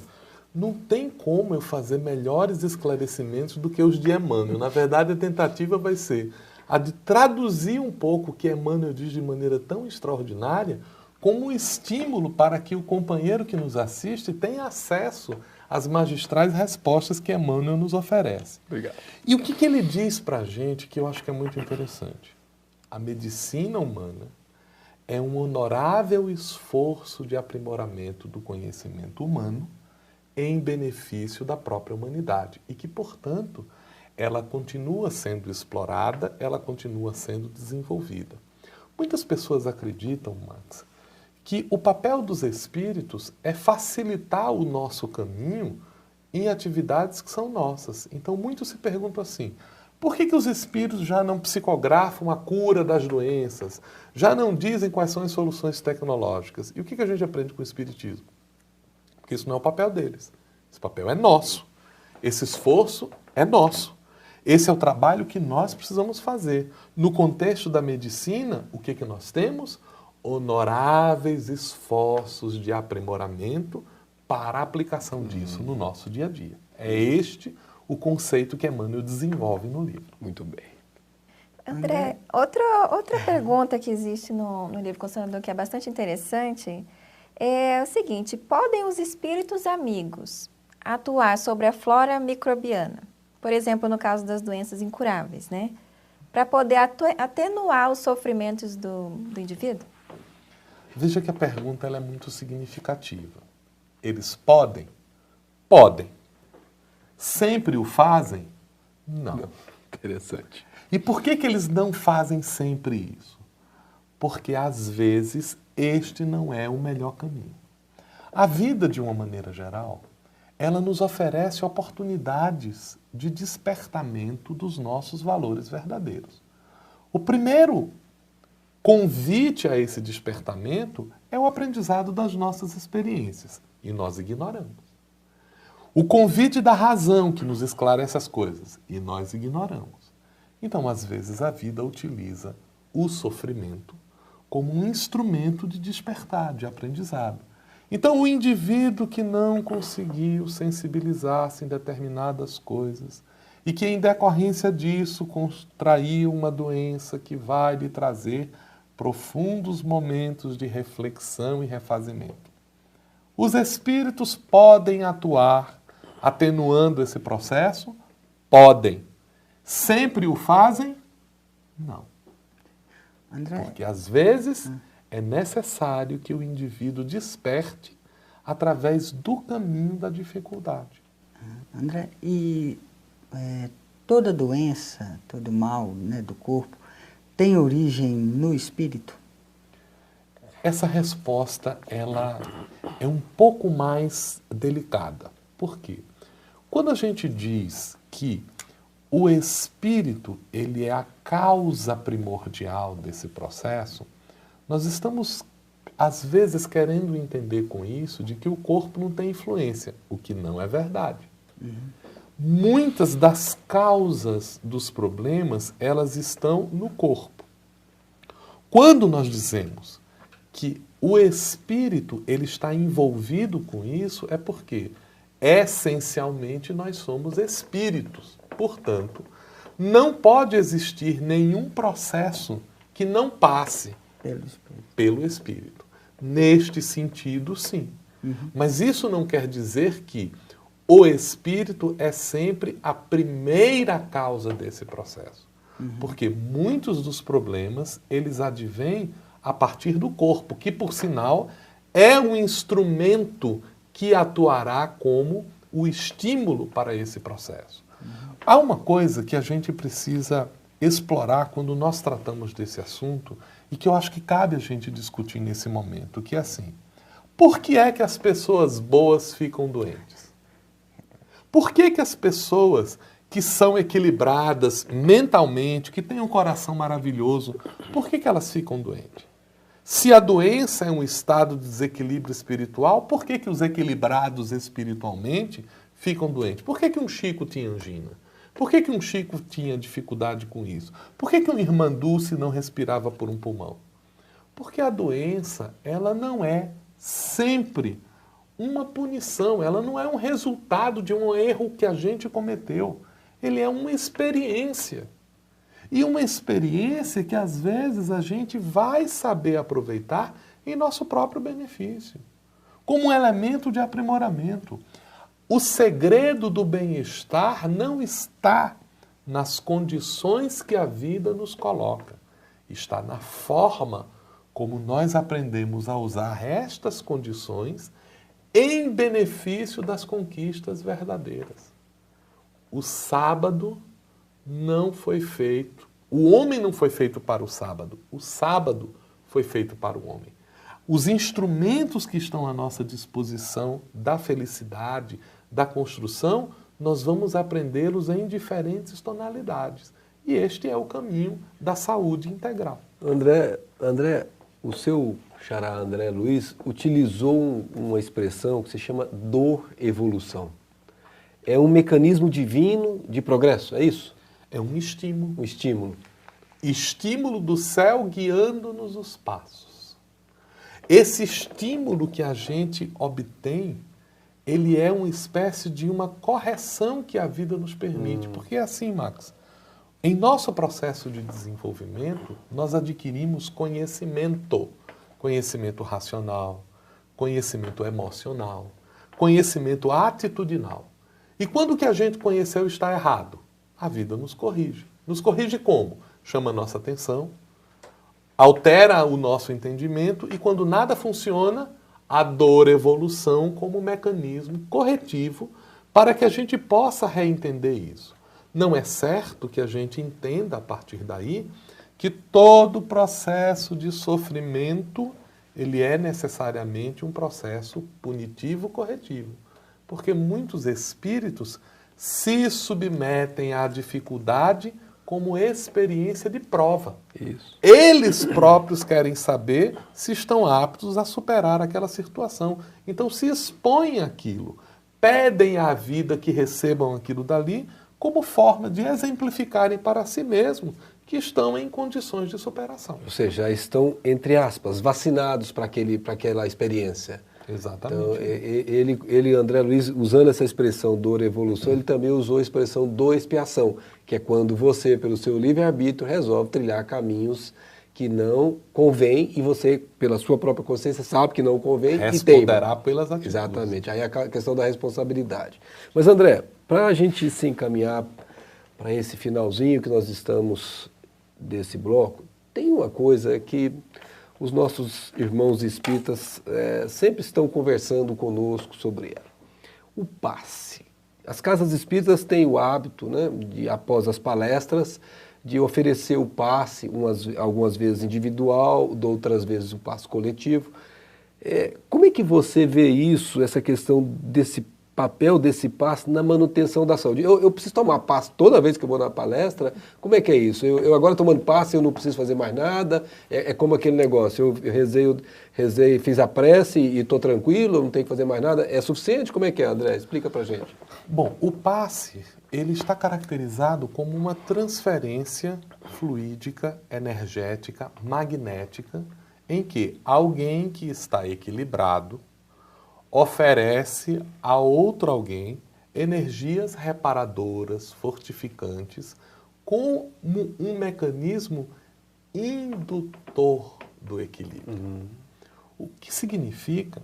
Não tem como eu fazer melhores esclarecimentos do que os de Emmanuel. Na verdade, a tentativa vai ser a de traduzir um pouco o que Emmanuel diz de maneira tão extraordinária como um estímulo para que o companheiro que nos assiste tenha acesso às magistrais respostas que Emmanuel nos oferece. Obrigado. E o que ele diz para a gente que eu acho que é muito interessante? A medicina humana é um honorável esforço de aprimoramento do conhecimento humano em benefício da própria humanidade e que, portanto, ela continua sendo explorada, ela continua sendo desenvolvida. Muitas pessoas acreditam, Max, que o papel dos espíritos é facilitar o nosso caminho em atividades que são nossas. Então, muitos se perguntam assim, por que os espíritos já não psicografam a cura das doenças? Já não dizem quais são as soluções tecnológicas? E o que a gente aprende com o espiritismo? Porque isso não é o papel deles. Esse papel é nosso. Esse esforço é nosso. Esse é o trabalho que nós precisamos fazer. No contexto da medicina, o que nós temos? Honoráveis esforços de aprimoramento para a aplicação disso no nosso dia a dia. É este o conceito que Emmanuel desenvolve no livro. Muito bem. André, outra pergunta que existe no livro Consolador que é bastante interessante é o seguinte, podem os espíritos amigos atuar sobre a flora microbiana? Por exemplo, no caso das doenças incuráveis, né? Para poder atenuar os sofrimentos do indivíduo? Veja que a pergunta ela é muito significativa. Eles podem? Podem. Sempre o fazem? Não. Interessante. E por que eles não fazem sempre isso? Porque, às vezes, este não é o melhor caminho. A vida, de uma maneira geral, ela nos oferece oportunidades de despertamento dos nossos valores verdadeiros. O primeiro convite a esse despertamento é o aprendizado das nossas experiências, e nós ignoramos. O convite da razão que nos esclarece as coisas, e nós ignoramos. Então, às vezes, a vida utiliza o sofrimento como um instrumento de despertar, de aprendizado. Então, o indivíduo que não conseguiu sensibilizar-se em determinadas coisas e que, em decorrência disso, contraiu uma doença que vai lhe trazer profundos momentos de reflexão e refazimento. Os espíritos podem atuar atenuando esse processo? Podem. Sempre o fazem? Não. André. Porque, às vezes, é necessário que o indivíduo desperte através do caminho da dificuldade. André, e toda doença, todo mal, né, do corpo, tem origem no espírito? Essa resposta ela é um pouco mais delicada. Por quê? Quando a gente diz que o espírito ele é a causa primordial desse processo, nós estamos, às vezes, querendo entender com isso de que o corpo não tem influência, o que não é verdade. Muitas das causas dos problemas, elas estão no corpo. Quando nós dizemos que o espírito ele está envolvido com isso, é porque, essencialmente, nós somos espíritos. Portanto, não pode existir nenhum processo que não passe pelo espírito. Neste sentido, sim. Mas isso não quer dizer que o espírito é sempre a primeira causa desse processo. Porque muitos dos problemas, eles advêm a partir do corpo, que, por sinal, é um instrumento que atuará como o estímulo para esse processo. Há uma coisa que a gente precisa explorar quando nós tratamos desse assunto e que eu acho que cabe a gente discutir nesse momento, que é assim: por que é que as pessoas boas ficam doentes? Por que que as pessoas que são equilibradas mentalmente, que têm um coração maravilhoso, por que que elas ficam doentes? Se a doença é um estado de desequilíbrio espiritual, por que que os equilibrados espiritualmente ficam doentes? Por que que um Chico tinha angina? Por que que um Chico tinha dificuldade com isso? Por que que uma irmã Dulce não respirava por um pulmão? Porque a doença, ela não é sempre uma punição, ela não é um resultado de um erro que a gente cometeu. Ele é uma experiência. E uma experiência que às vezes a gente vai saber aproveitar em nosso próprio benefício, como um elemento de aprimoramento. O segredo do bem-estar não está nas condições que a vida nos coloca, está na forma como nós aprendemos a usar estas condições em benefício das conquistas verdadeiras. O sábado não foi feito, o homem não foi feito para o sábado foi feito para o homem. Os instrumentos que estão à nossa disposição da felicidade, da construção, nós vamos aprendê-los em diferentes tonalidades. E este é o caminho da saúde integral. André, o seu xará André Luiz utilizou uma expressão que se chama dor-evolução. É um mecanismo divino de progresso, é isso? É um estímulo. Um estímulo. Estímulo do céu guiando-nos os passos. Esse estímulo que a gente obtém, ele é uma espécie de uma correção que a vida nos permite. Porque é assim, Max, em nosso processo de desenvolvimento, nós adquirimos conhecimento. Conhecimento racional, conhecimento emocional, conhecimento atitudinal. E quando o que a gente conheceu está errado, a vida nos corrige. Nos corrige como? Chama a nossa atenção, altera o nosso entendimento e quando nada funciona, a dor-evolução como mecanismo corretivo para que a gente possa reentender isso. Não é certo que a gente entenda a partir daí que todo processo de sofrimento ele é necessariamente um processo punitivo-corretivo. Porque muitos espíritos se submetem à dificuldade como experiência de prova. Isso. Eles próprios querem saber se estão aptos a superar aquela situação. Então se expõem àquilo, pedem à vida que recebam aquilo dali como forma de exemplificarem para si mesmos que estão em condições de superação. Ou seja, já estão, entre aspas, vacinados para aquela experiência. Exatamente. Então, ele, André Luiz, usando essa expressão dor-evolução, ele também usou a expressão dor-expiação, que é quando você, pelo seu livre-arbítrio, resolve trilhar caminhos que não convém e você, pela sua própria consciência, sabe que não convém e teima. Responderá pelas atitudes. Exatamente. Aí é a questão da responsabilidade. Mas, André, para a gente se encaminhar para esse finalzinho que nós estamos desse bloco, tem uma coisa que os nossos irmãos espíritas sempre estão conversando conosco sobre ela. O passe. As casas espíritas têm o hábito, né, de, após as palestras, de oferecer o passe, algumas vezes individual, outras vezes o passe coletivo. Como é que você vê isso, essa questão desse papel desse passe na manutenção da saúde? Eu preciso tomar passe toda vez que eu vou na palestra? Como é que é isso? Eu agora tomando passe, eu não preciso fazer mais nada? É como aquele negócio, eu rezei, fiz a prece e estou tranquilo, eu não tenho que fazer mais nada? É suficiente? Como é que é, André? Explica pra gente. Bom, o passe, ele está caracterizado como uma transferência fluídica, energética, magnética, em que alguém que está equilibrado oferece a outro alguém energias reparadoras, fortificantes, com um mecanismo indutor do equilíbrio. O que significa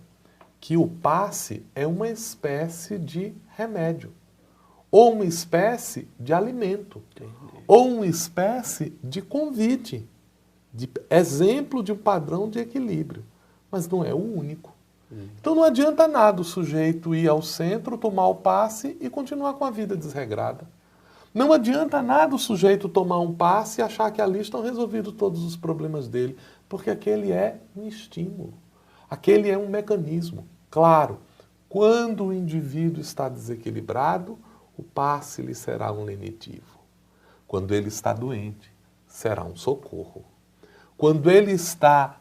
que o passe é uma espécie de remédio, ou uma espécie de alimento, ou uma espécie de convite, de exemplo de um padrão de equilíbrio, mas não é o único. Então não adianta nada o sujeito ir ao centro, tomar o passe e continuar com a vida desregrada. Não adianta nada o sujeito tomar um passe e achar que ali estão resolvidos todos os problemas dele, porque aquele é um estímulo, aquele é um mecanismo. Claro, quando o indivíduo está desequilibrado, o passe lhe será um lenitivo. Quando ele está doente, será um socorro. Quando ele está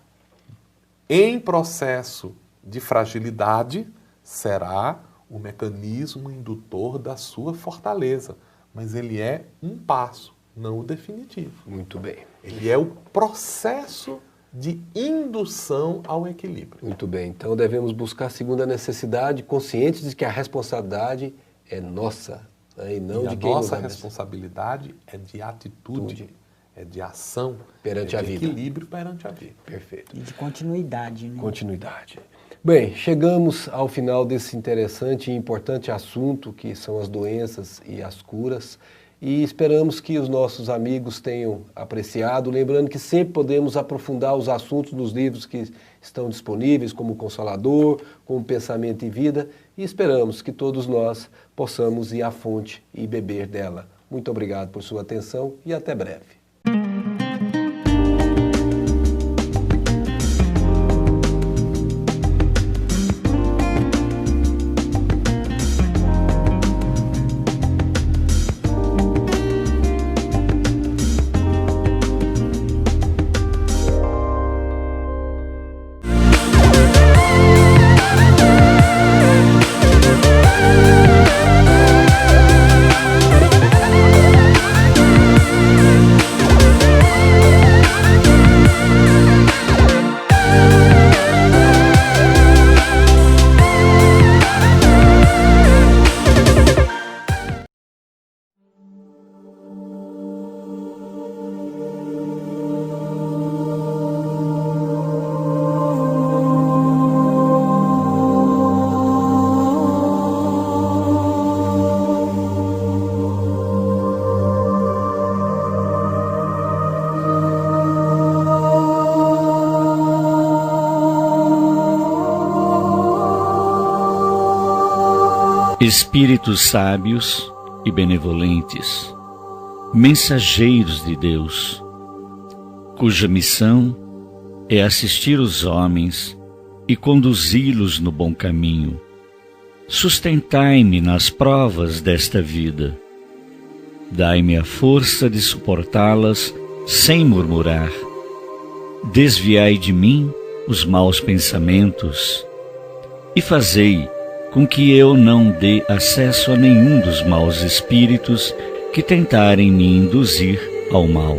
em processo de fragilidade, será o mecanismo indutor da sua fortaleza. Mas ele é um passo, não o definitivo. Muito bem. Ele é o processo de indução ao equilíbrio. Muito bem. Então devemos buscar segundo a necessidade, conscientes de que a responsabilidade é nossa, né, e não e de a quem nossa nos responsabilidade é de atitude, é de ação, perante é a de vida. Equilíbrio perante a vida. Perfeito. E de continuidade, né? Continuidade. Bem, chegamos ao final desse interessante e importante assunto que são as doenças e as curas, e esperamos que os nossos amigos tenham apreciado, lembrando que sempre podemos aprofundar os assuntos nos livros que estão disponíveis, como o Consolador, como Pensamento e Vida, e esperamos que todos nós possamos ir à fonte e beber dela. Muito obrigado por sua atenção e até breve. Espíritos sábios e benevolentes, mensageiros de Deus, cuja missão é assistir os homens e conduzi-los no bom caminho. Sustentai-me nas provas desta vida. Dai-me a força de suportá-las sem murmurar. Desviai de mim os maus pensamentos e fazei com que eu não dê acesso a nenhum dos maus espíritos que tentarem me induzir ao mal.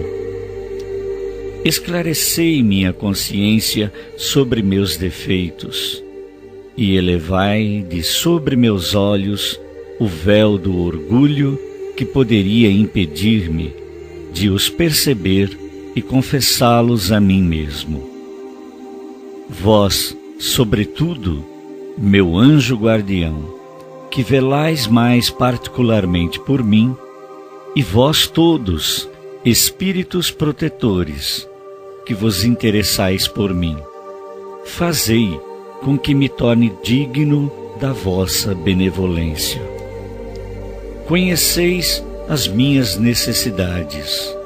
Esclarecei minha consciência sobre meus defeitos e elevai de sobre meus olhos o véu do orgulho que poderia impedir-me de os perceber e confessá-los a mim mesmo. Vós, sobretudo, meu anjo guardião, que velais mais particularmente por mim, e vós todos, espíritos protetores, que vos interessais por mim, fazei com que me torne digno da vossa benevolência. Conheceis as minhas necessidades,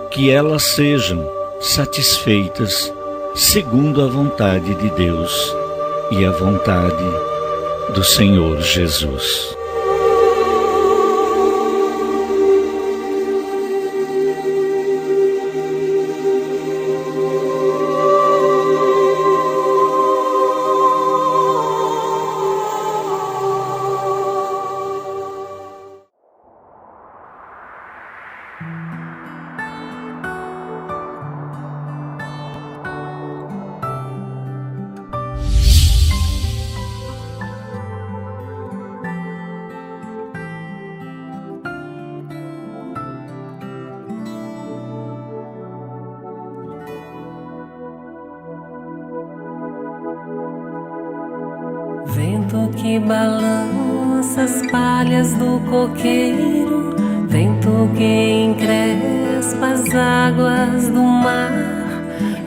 que elas sejam satisfeitas segundo a vontade de Deus e a vontade do Senhor Jesus. Vento que balança as palhas do coqueiro, vento que encrespa as águas do mar,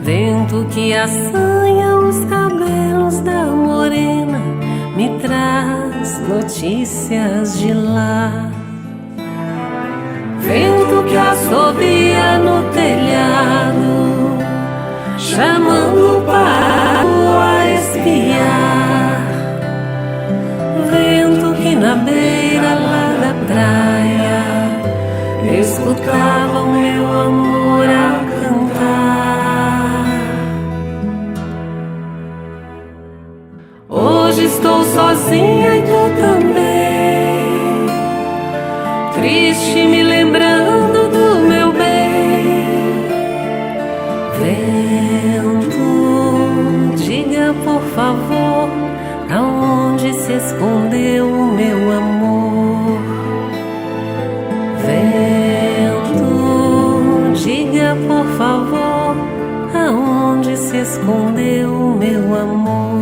vento que assanha os cabelos da morena, me traz notícias de lá. vento que assovia no telhado, chamando para a espiar. Vento que na beira lá da praia escutava o meu amor a cantar. Hoje estou sozinha e tu também, triste me lembrando do meu bem. Vento, diga por favor, aonde se escondeu o meu amor? Vento, diga por favor, aonde se escondeu o meu amor?